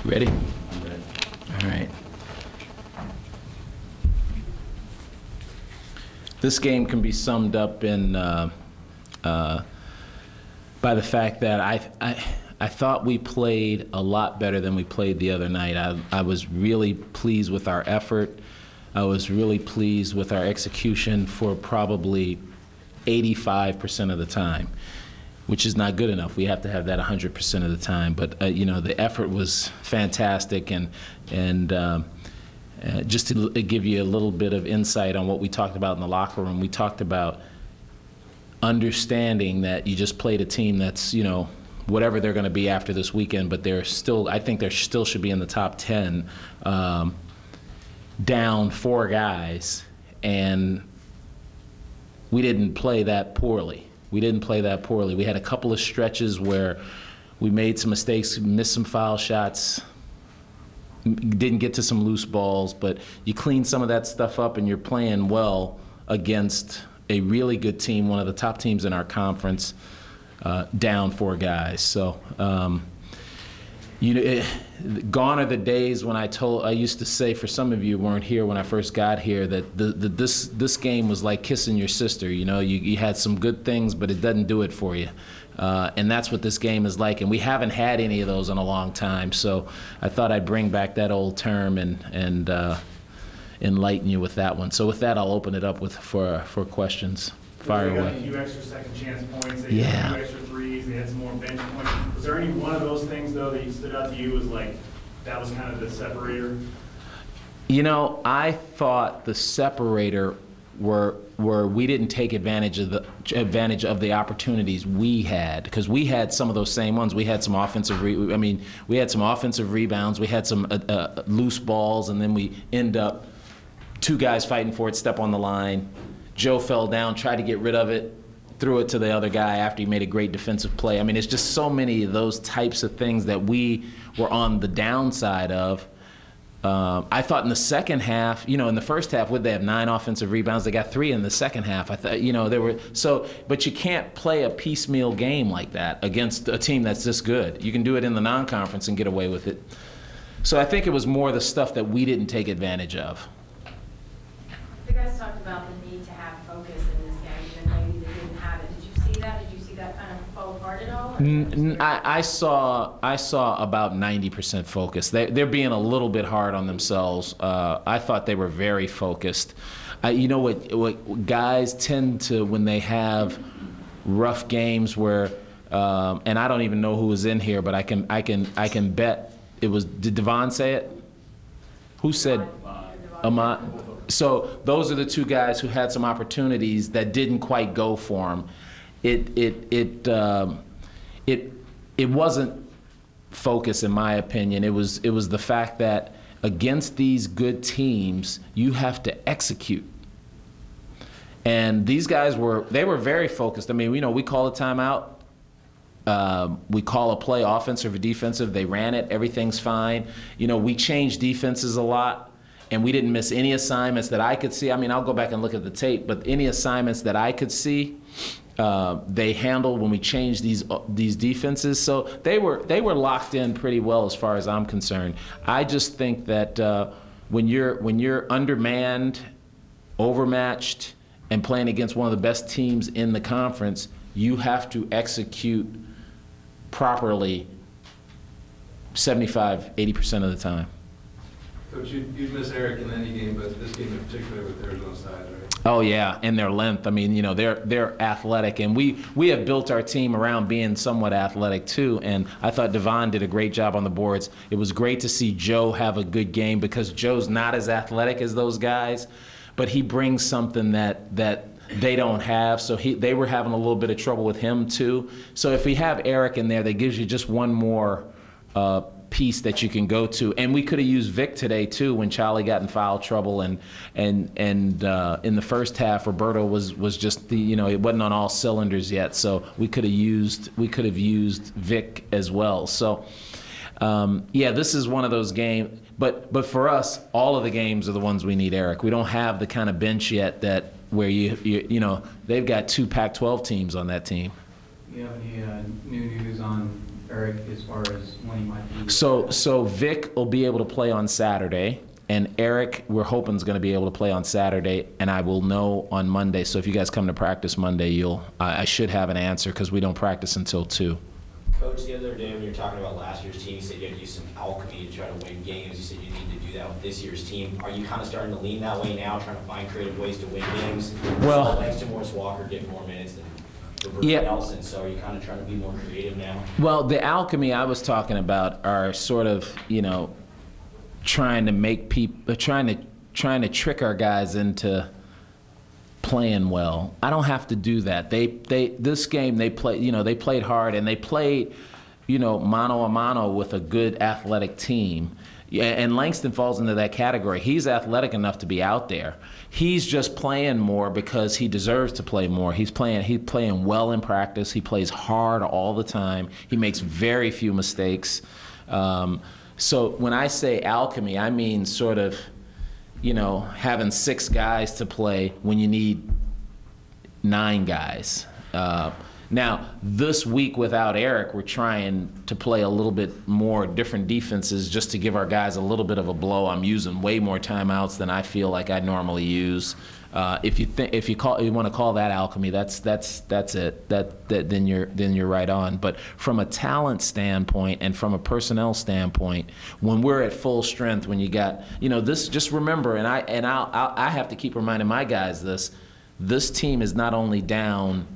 You ready? I'm ready. All right. This game can be summed up in by the fact that I thought we played a lot better than we played the other night. I was really pleased with our effort. I was really pleased with our execution for probably 85% of the time, which is not good enough. We have to have that 100% of the time. But you know, the effort was fantastic, and just to give you a little bit of insight on what we talked about in the locker room, we talked about understanding that you just played a team that's, you know, whatever they're going to be after this weekend, but they're still, I think they still should be in the top 10, down 4 guys, and we didn't play that poorly. We didn't play that poorly. We had a couple of stretches where we made some mistakes, missed some foul shots, didn't get to some loose balls, but you clean some of that stuff up and you're playing well against a really good team, one of the top teams in our conference, down 4 guys. So, you know, gone are the days when I used to say, for some of you who weren't here when I first got here, that this game was like kissing your sister. You know, you had some good things, but it doesn't do it for you. And that's what this game is like, and we haven't had any of those in a long time. So I thought I'd bring back that old term and enlighten you with that one. So with that, I'll open it up for questions. Fire away. They got a few extra second chance points. They Yeah. had a few extra threes. They had some more bench points. Was there any one of those things though that stood out to you as like that was kind of the separator? You know, I thought the separator were we didn't take advantage of the opportunities we had, because we had some of those same ones. We had some offensive we had some offensive rebounds. We had some loose balls, and then we end up 2 guys fighting for it, step on the line. Joe fell down, tried to get rid of it, threw it to the other guy after he made a great defensive play. I mean, it's just so many of those types of things that we were on the downside of. I thought in the second half, you know, in the first half, would they have 9 offensive rebounds? They got 3 in the second half. I thought, you know, but you can't play a piecemeal game like that against a team that's this good. You can do it in the non-conference and get away with it. So I think it was more the stuff that we didn't take advantage of. You guys talked about the need to have focus in this game, and maybe they didn't have it. Did you see that? Did you see that kind of fall apart at all? I saw about 90% focus. They're being a little bit hard on themselves. I thought they were very focused. You know what guys tend to, when they have rough games where, and I don't even know who was in here, but I can bet it was. Did Devon say it? Who said? Ahmad. So those are the 2 guys who had some opportunities that didn't quite go for them. It wasn't focus, in my opinion. It was the fact that against these good teams, you have to execute. And these guys were very focused. I mean, you know, we call a timeout. We call a play, offensive or defensive. They ran it. Everything's fine. You know, we changed defenses a lot. And we didn't miss any assignments that I could see. I mean, I'll go back and look at the tape, but any assignments that I could see, they handled when we changed these defenses. So they were locked in pretty well as far as I'm concerned. I just think that when you're undermanned, overmatched, and playing against one of the best teams in the conference, you have to execute properly 75–80% of the time. Coach, you'd miss Eric in any game, but this game in particular with Arizona's size, right? Oh yeah, and their length. I mean, you know, they're athletic, and we have built our team around being somewhat athletic too. And I thought Devon did a great job on the boards. It was great to see Joe have a good game, because Joe's not as athletic as those guys, but he brings something that they don't have. So they were having a little bit of trouble with him too. So if we have Eric in there, that gives you just one more piece that you can go to. And we could have used Vic today too when Charlie got in foul trouble, and in the first half Roberto was just it wasn't on all cylinders yet, so we could have used Vic as well. So yeah, this is one of those games, but for us, all of the games are the ones we need Eric. We don't have the kind of bench yet that where you know, they've got 2 Pac-12 teams on that team. You have any new news on Eric as far as when he might be? So Vic will be able to play on Saturday, and Eric, we're hoping, is going to be able to play on Saturday, and I will know on Monday. So if you guys come to practice Monday, I should have an answer because we don't practice until 2. Coach, the other day when you were talking about last year's team, you said you had to use some alchemy to try to win games. You said you need to do that with this year's team. Are you kind of starting to lean that way now, trying to find creative ways to win games? Well, Langston Morris Walker get more minutes than yeah. Nelson, so are you kind of trying to be more creative now? Well, the alchemy I was talking about are sort of, trying to make people, trying to trick our guys into playing well. I don't have to do that. This game they played hard, and they played, mano a mano with a good athletic team. And Langston falls into that category. He's athletic enough to be out there. He's just playing more because he deserves to play more. He's playing well in practice. He plays hard all the time. He makes very few mistakes. So when I say alchemy, I mean sort of, having 6 guys to play when you need 9 guys. Now, this week without Eric, we're trying to play a little bit more different defenses just to give our guys a little bit of a blow. I'm using way more timeouts than I feel like I normally use. If you want to call that alchemy, that's it. Then you're right on. But from a talent standpoint and from a personnel standpoint, when we're at full strength, when you got this, just remember, and I have to keep reminding my guys this team is not only down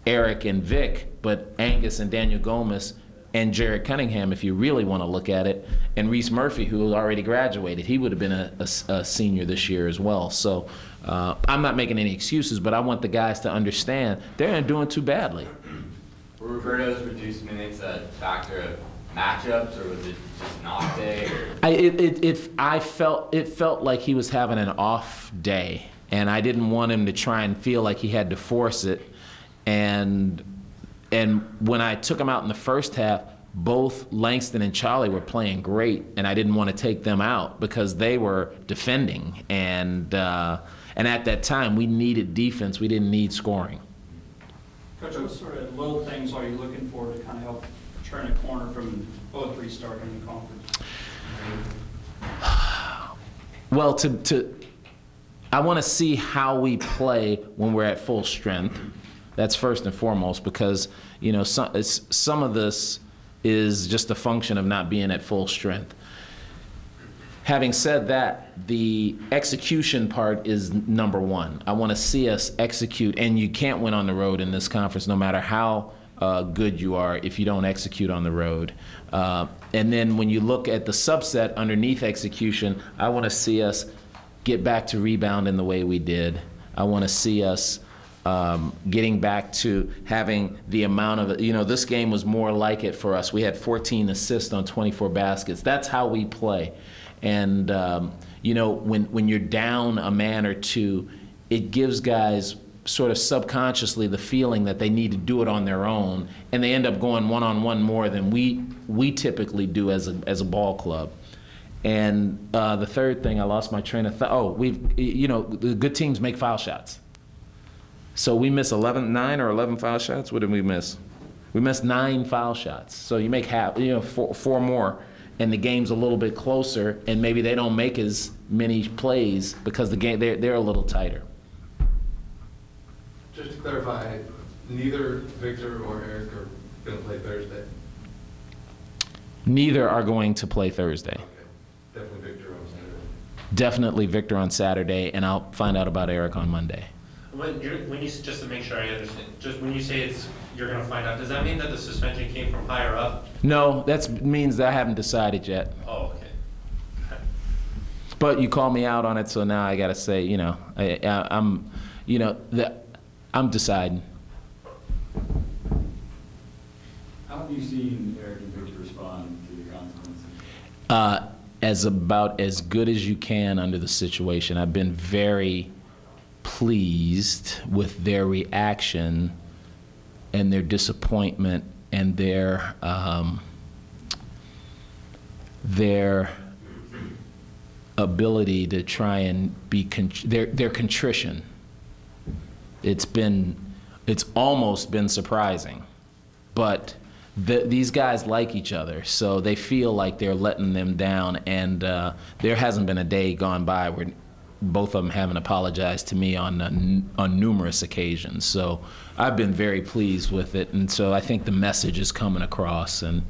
Eric and Vic, but Angus and Daniel Gomez and Jared Cunningham, if you really want to look at it, and Reese Murphy, who already graduated. He would have been a senior this year as well. So I'm not making any excuses, but I want the guys to understand they're not doing too badly. Were Roberto's reduced minutes a factor of matchups, or was it just not day? It felt like he was having an off day, and I didn't want him to try and feel like he had to force it. And when I took him out in the first half, both Langston and Charlie were playing great, and I didn't want to take them out because they were defending. And at that time, we needed defense. We didn't need scoring. Coach, what sort of little things are you looking for to kind of help turn a corner from 0-3 start in the conference? Well, I want to see how we play when we're at full strength. That's first and foremost, because some of this is just a function of not being at full strength. Having said that, the execution part is number one. I want to see us execute, and you can't win on the road in this conference, no matter how good you are, if you don't execute on the road. And then when you look at the subset underneath execution, I want to see us get back to rebounding the way we did. I want to see us getting back to having the amount of, this game was more like it for us. We had 14 assists on 24 baskets. That's how we play. And, when you're down a man or two, it gives guys sort of subconsciously the feeling that they need to do it on their own, and they end up going one-on-one more than we typically do as a ball club. And the third thing, I lost my train of thought. The good teams make foul shots. So we miss 9 or 11 foul shots. What did we miss? We missed 9 foul shots. So you make half, 4 more, and the game's a little bit closer, and maybe they don't make as many plays because the game they're a little tighter. Just to clarify, neither Victor or Eric are going to play Thursday? Neither are going to play Thursday. Okay. Definitely Victor on Saturday. Definitely Victor on Saturday, and I'll find out about Eric on Monday. When you just to make sure I understand, just when you say you're going to find out, does that mean that the suspension came from higher up? No, that means that I haven't decided yet. Oh, okay. But you called me out on it, so now I got to say, I'm deciding. How have you seen Eric and Victor respond to the consequences? About as good as you can under the situation. I've been very pleased with their reaction and their disappointment and their ability to try and be their contrition. It's almost been surprising, but these guys like each other, so they feel like they're letting them down, and there hasn't been a day gone by where both of them haven't apologized to me on numerous occasions. So I've been very pleased with it, and so I think the message is coming across. And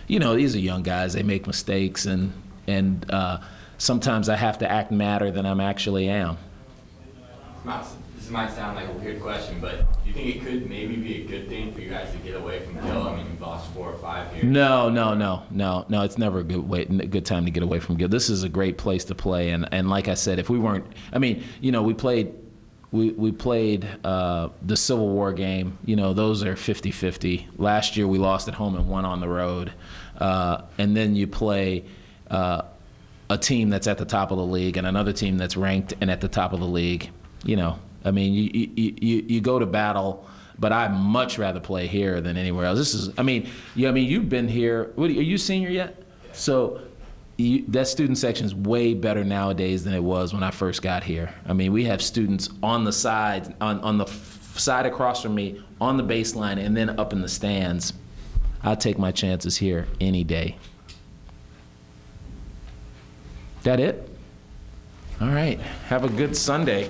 you know, these are young guys; they make mistakes, and sometimes I have to act madder than I actually am. This might sound like a weird question, but do you think it could maybe be a good thing for you guys to get away from Gil? I mean, you've lost 4 or 5 here. No. It's never a good time to get away from Gil. This is a great place to play, and like I said, if we weren't, I mean, you know, we played the Civil War game. You know, those are 50-50. Last year we lost at home and won on the road, and then you play a team that's at the top of the league and another team that's ranked and at the top of the league. You know, I mean, you go to battle, but I'd much rather play here than anywhere else. This is, I mean, you've been here. Are you senior yet? So that student section is way better nowadays than it was when I first got here. I mean, we have students on the side, on the side across from me, on the baseline, and then up in the stands. I'll take my chances here any day. That it? All right. Have a good Sunday.